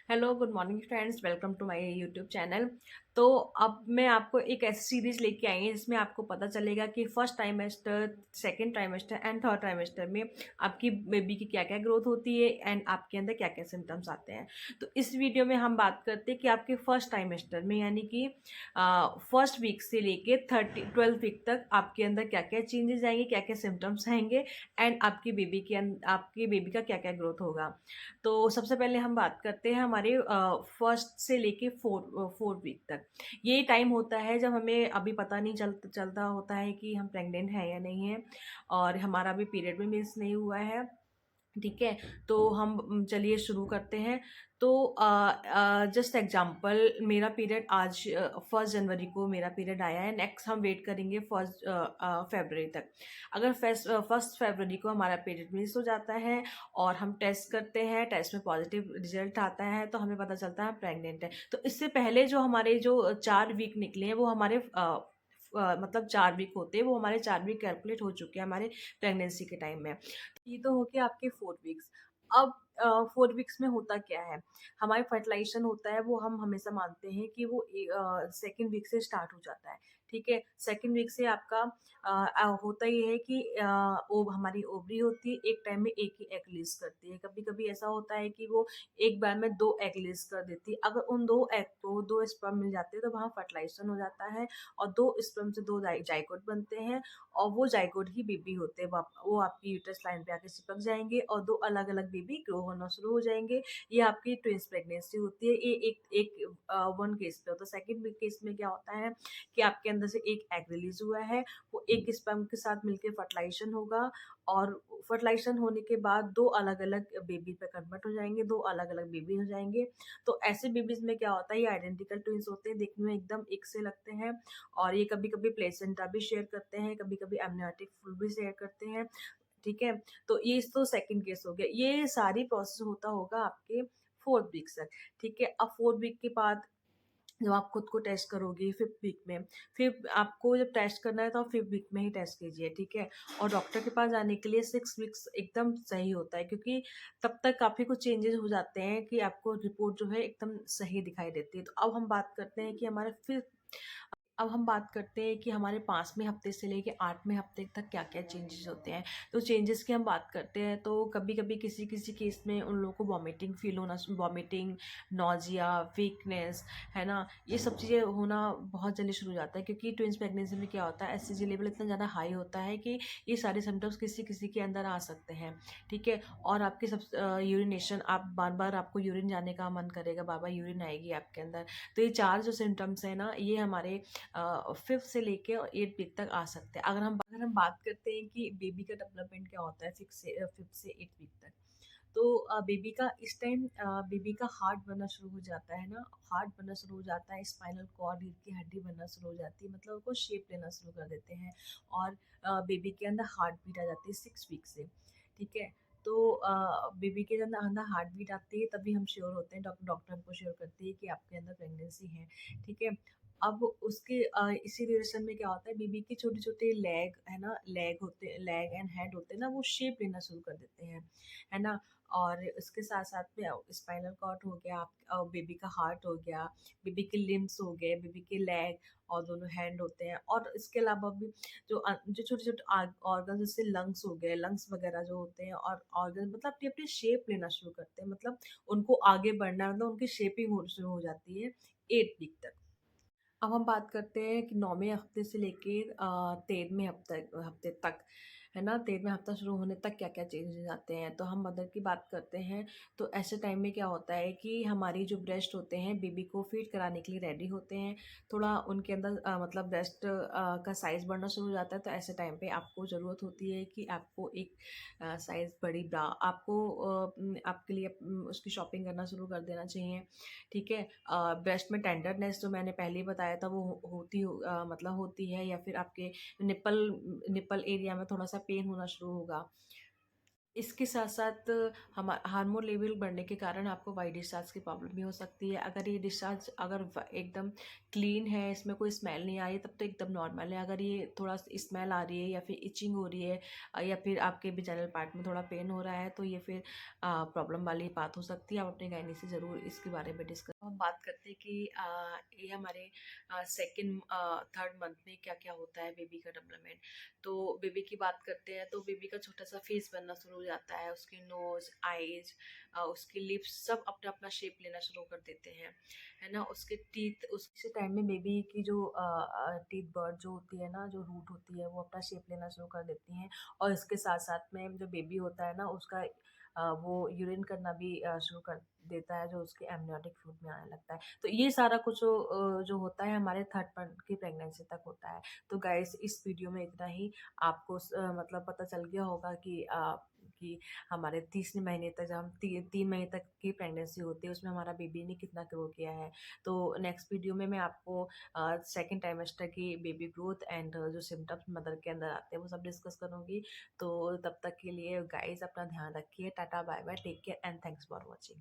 Hello, good morning friends, welcome to my YouTube channel. तो अब मैं आपको एक ऐसी सीरीज़ लेके आई हूँ जिसमें आपको पता चलेगा कि first trimester, second trimester and third trimester में आपकी बेबी की क्या-क्या ग्रोथ होती है एंड आपके अंदर क्या-क्या सिम्पटम्स आते हैं। तो इस वीडियो में हम बात करते हैं कि आपके फर्स्ट ट्राइमेस्टर में यानी कि फर्स्ट वीक से लेके 12th वीक तक आपके अंदर क्या-क्या चेंजेज़ आएँगे, क्या-क्या सिम्पटम्स आएँगे एंड आपकी बेबी का क्या-क्या ग्रोथ होगा। तो सबसे पहले हम बात करते हैं हमारे फर्स्ट से लेके फोर्थ वीक तक। ये टाइम होता है जब हमें अभी पता नहीं चलता होता है कि हम प्रेग्नेंट हैं या नहीं है और हमारा अभी पीरियड भी मिस नहीं हुआ है। ठीक है, तो हम चलिए शुरू करते हैं। तो जस्ट एग्जांपल, मेरा पीरियड आज 1 जनवरी को मेरा पीरियड आया है। नेक्स्ट हम वेट करेंगे 1 फरवरी तक। अगर 1 फरवरी को हमारा पीरियड मिस हो जाता है और हम टेस्ट करते हैं, टेस्ट में पॉजिटिव रिजल्ट आता है तो हमें पता चलता है हम प्रेग्नेंट है। तो इससे पहले जो हमारे जो 4 वीक निकले हैं वो हमारे मतलब 4 वीक होते हैं, वो हमारे 4 वीक कैलकुलेट हो चुके हैं हमारे प्रेगनेंसी के टाइम में। ये तो हो गया आपके 4 वीक्स। अब 4 वीक्स में होता क्या है, हमारी फर्टिलाइजेशन होता है वो हम हमेशा मानते हैं कि वो सेकेंड वीक से स्टार्ट हो जाता है। ठीक है, सेकेंड वीक से आपका होता ये है कि हमारी ओवरी होती है, एक टाइम में एक ही एग रिलीज करती है। कभी कभी ऐसा होता है कि वो एक बार में 2 एग रिलीज कर देती है। अगर उन 2 एग को 2 स्पर्म मिल जाते हैं तो वहाँ फर्टिलाइजेशन हो जाता है और 2 स्पर्म से 2 जाइगोट बनते हैं और वो जाइगोट ही बेबी होते हैं। वो आपकी यूट्रस लाइन पे आके चिपक जाएंगे और 2 अलग-अलग बेबी ग्रो होना शुरू हो जाएँगे। ये आपकी ट्विन्स प्रेगनेंसी होती है। ये एक एक वन केस पे होता है। सेकंड केस में क्या होता है कि आपके अंदर से एक एग रिलीज़ हुआ है, वो एक स्पर्म के साथ मिलके फर्टिलाइज़ेशन होगा और फर्टिलाइज़ेशन होने के बाद 2 अलग-अलग बेबी पे कन्वर्ट हो जाएँगे, 2 अलग-अलग बेबी हो जाएँगे। तो ऐसे बेबीज़ में क्या होता है, ये आइडेंटिकल ट्विन्स होते हैं, देखने में एकदम एक से लगते हैं और ये कभी-कभी प्लेसेंटा भी शेयर करते हैं, कभी-कभी एमनियोटिक फ्लूइड भी शेयर करते हैं। ठीक है? तो ये तो सेकंड केस हो गया। ये सारी प्रोसेस होता होगा आपके 4th वीक तक। ठीक है? अब 4th वीक के बाद जब आप खुद को टेस्ट करोगे 5th वीक में, फिर आपको जब टेस्ट करना है तो आप 5th वीक में ही टेस्ट कीजिए। ठीक है? और डॉक्टर के पास जाने के लिए 6 वीक्स एकदम सही होता है, क्योंकि तब तक काफ़ी कुछ चेंजेज़ हो जाते हैं कि आपको रिपोर्ट जो है एकदम सही दिखाई देती है। तो अब हम बात करते हैं कि हमारे 5वें हफ्ते से लेके 8वें हफ्ते तक क्या-क्या चेंजेज़ होते हैं। तो चेंजेज़ की हम बात करते हैं तो कभी-कभी किसी-किसी केस में उन लोगों को वॉमिटिंग, नॉज़िया, वीकनेस, है ना? ये सब चीज़ें होना बहुत जल्दी शुरू हो जाता है, क्योंकि ट्विन्स प्रेगनेंसी में क्या होता है, एससीजी लेवल इतना ज़्यादा हाई होता है कि ये सारे सिम्पटम्स किसी-किसी के अंदर आ सकते हैं। ठीक है? और आपकी यूरिनेशन, आप बार-बार आपको यूरिन जाने का मन करेगा, बार-बार यूरिन आएगी आपके अंदर। तो ये 4 जो सिम्पटम्स हैं ना, ये हमारे 5th से लेके 8th वीक तक आ सकते हैं। अगर हम बात करते हैं कि बेबी का डेवलपमेंट क्या होता है 5th से 8th वीक तक, तो बेबी का हार्ट बनना शुरू हो जाता है ना, हार्ट बनना शुरू हो जाता है, स्पाइनल कॉर्ड, रीढ़ की हड्डी बनना शुरू हो जाती है, मतलब उसको शेप लेना शुरू कर देते हैं और बेबी के अंदर हार्ट बीट आ जाती है 6 वीक से। ठीक है? तो बेबी के अंदर अंदर हार्ट बीट आती है तभी हम श्योर होते हैं, डॉक्टर हमको श्योर करती है कि आपके अंदर प्रेगनेंसी है। ठीक है? अब इसी रिलेशन में क्या होता है, बेबी के छोटे-छोटे लेग है ना, लेग एंड हेड होते हैं ना, वो शेप लेना शुरू कर देते हैं, है ना? और इसके साथ-साथ में स्पाइनल कॉर्ड हो गया, बेबी का हार्ट हो गया, बेबी के लिम्ब्स हो गए, बेबी के लेग और दोनों हैंड होते हैं और इसके अलावा भी जो छोटे-छोटे ऑर्गन जैसे लंग्स हो गए, लंग्स वगैरह जो होते हैं और ऑर्गन मतलब अपनी-अपनी शेप लेना शुरू करते हैं, मतलब उनको आगे बढ़ना, मतलब उनकी शेपिंग हो शुरू हो जाती है 8 वीक तक। अब हम बात करते हैं कि 9वें हफ्ते से लेके 13वें हफ्ते तक, है ना? 13वां हफ्ता शुरू होने तक क्या-क्या चेंजेज़ आते हैं। तो हम मदर की बात करते हैं, तो ऐसे टाइम में क्या होता है कि हमारी जो ब्रेस्ट होते हैं बेबी को फीड कराने के लिए रेडी होते हैं। थोड़ा उनके अंदर मतलब ब्रेस्ट का साइज़ बढ़ना शुरू हो जाता है, तो ऐसे टाइम पे आपको ज़रूरत होती है कि आपको एक साइज़ बड़ी ब्रा आपको आपके लिए उसकी शॉपिंग करना शुरू कर देना चाहिए। ठीक है? ब्रेस्ट में टेंडरनेस जो मैंने पहले ही बताया था वो मतलब होती है, या फिर आपके निप्पल निप्पल एरिया में थोड़ा-सा पेन होना शुरू होगा। इसके साथ-साथ हार्मोन लेवल बढ़ने के कारण आपको व्हाइट डिस्चार्ज की प्रॉब्लम भी हो सकती है। अगर ये डिस्चार्ज अगर एकदम क्लीन है, इसमें कोई स्मेल नहीं आ रही, तब तो एकदम नॉर्मल है। अगर ये थोड़ा स्मेल आ रही है या फिर इचिंग हो रही है या फिर आपके वेजाइनल पार्ट में थोड़ा पेन हो रहा है, तो ये फिर प्रॉब्लम वाली बात हो सकती है। आप अपने गायनी से ज़रूर इसके बारे में डिस्कस। हम बात करते हैं कि ये हमारे सेकेंड थर्ड मंथ में क्या-क्या होता है बेबी का डेवलपमेंट। तो बेबी की बात करते हैं तो बेबी का छोटा सा फेस बनना शुरू हो जाता है, उसकी नोज, आईज, उसकी लिप्स सब अपना अपना शेप लेना शुरू कर देते हैं, है ना। उसके टीथ, उसी टाइम में बेबी की जो टीथ बर्ड जो होती है ना, जो रूट होती है, वो अपना शेप लेना शुरू कर देती हैं। और इसके साथ साथ में जो बेबी होता है ना, उसका वो यूरिन करना भी शुरू कर देता है, जो उसके एमनियोटिक फ्लूइड में आने लगता है। तो ये सारा कुछ जो होता है हमारे थर्ड मंथ की प्रेगनेंसी तक होता है। तो गाइस इस वीडियो में इतना ही। आपको मतलब पता चल गया होगा कि हमारे तीसरे महीने तक, जब हम 3 महीने तक की प्रेगनेंसी होती है, उसमें हमारा बेबी ने कितना ग्रो किया है। तो नेक्स्ट वीडियो में मैं आपको सेकेंड ट्राइमेस्टर की बेबी ग्रोथ एंड जो सिम्टम्स मदर के अंदर आते हैं वो सब डिस्कस करूँगी। तो तब तक के लिए गाइस अपना ध्यान रखिए। Tata bye bye, take care and thanks for watching.